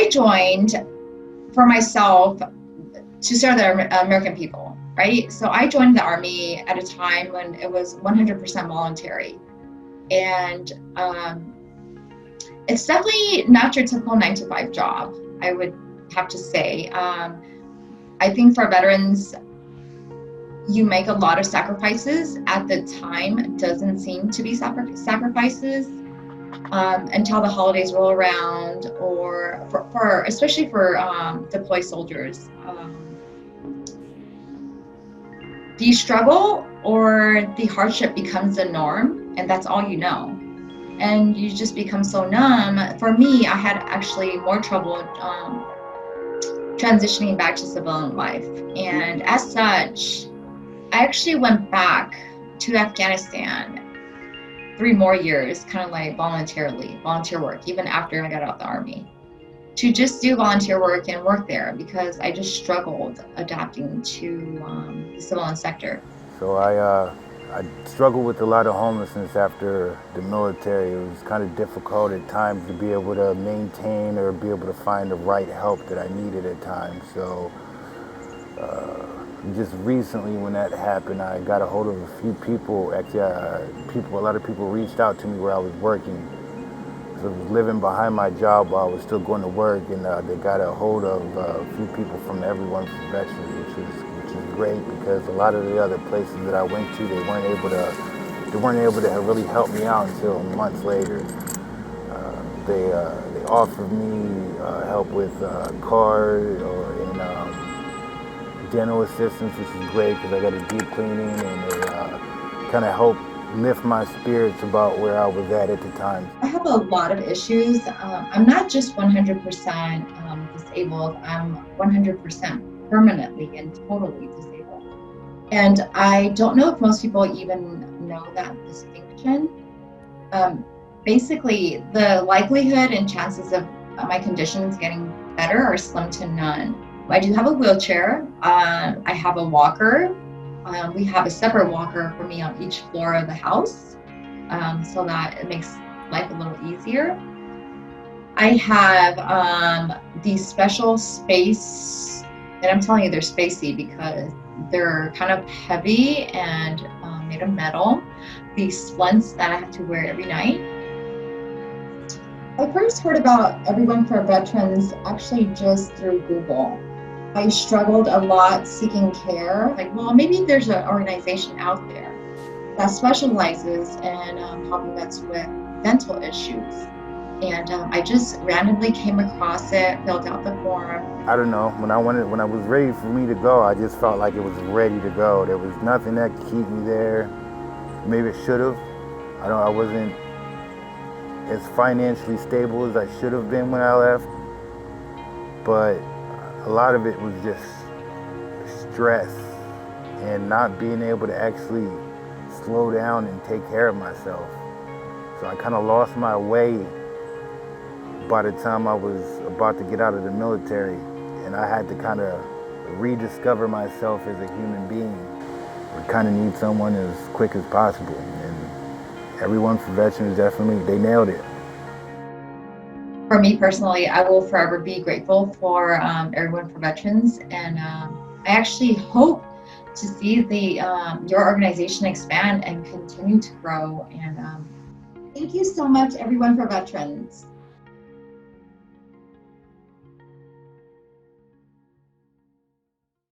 I joined for myself to serve the American people, right? So I joined the Army at a time when it was 100% voluntary. And it's definitely not your typical 9-to-5 job, I would have to say. I think for veterans, you make a lot of sacrifices. At the time, it doesn't seem to be sacrifices until the holidays roll around, or for especially for deployed soldiers. The struggle or the hardship becomes the norm, and that's all you know. And you just become so numb. For me, I had actually more trouble transitioning back to civilian life. And as such, I actually went back to Afghanistan 3 more years, kind of like volunteer work, even after I got out of the Army, to just do volunteer work and work there because I just struggled adapting to the civilian sector. So I struggled with a lot of homelessness after the military. It was kind of difficult at times to be able to maintain or be able to find the right help that I needed at times. So just recently when that happened, I got a hold of a few people. Actually, a lot of people reached out to me where I was working. So I was living behind my job while I was still going to work, and they got a hold of a few people from Everyone for Veterans, which is great because a lot of the other places that I went to, they weren't able to really help me out until months later. They offered me help with car or in dental assistance, which is great because I got a deep cleaning, and they kind of helped lift my spirits about where I was at the time. I have a lot of issues. I'm not just 100% disabled, I'm 100% permanently and totally disabled. And I don't know if most people even know that distinction. Basically, the likelihood and chances of my conditions getting better are slim to none. I do have a wheelchair. I have a walker. We have a separate walker for me on each floor of the house, so that it makes life a little easier. I have these special space, and I'm telling you they're spacey because they're kind of heavy and made of metal. These splints that I have to wear every night. I first heard about Everyone for Veterans actually just through Google. I struggled a lot seeking care. Like, well, maybe there's an organization out there that specializes in helping vets with dental issues. And I just randomly came across it, filled out the form. I don't know. When I was ready for me to go, I just felt like it was ready to go. There was nothing that could keep me there. Maybe it should have. I wasn't as financially stable as I should have been when I left. But a lot of it was just stress and not being able to actually slow down and take care of myself. So I kind of lost my way by the time I was about to get out of the military, and I had to kind of rediscover myself as a human being. I kind of need someone as quick as possible, and Everyone for Veterans they nailed it. For me personally, I will forever be grateful for Everyone for Veterans, and I actually hope to see your organization expand and continue to grow. And thank you so much, Everyone for Veterans.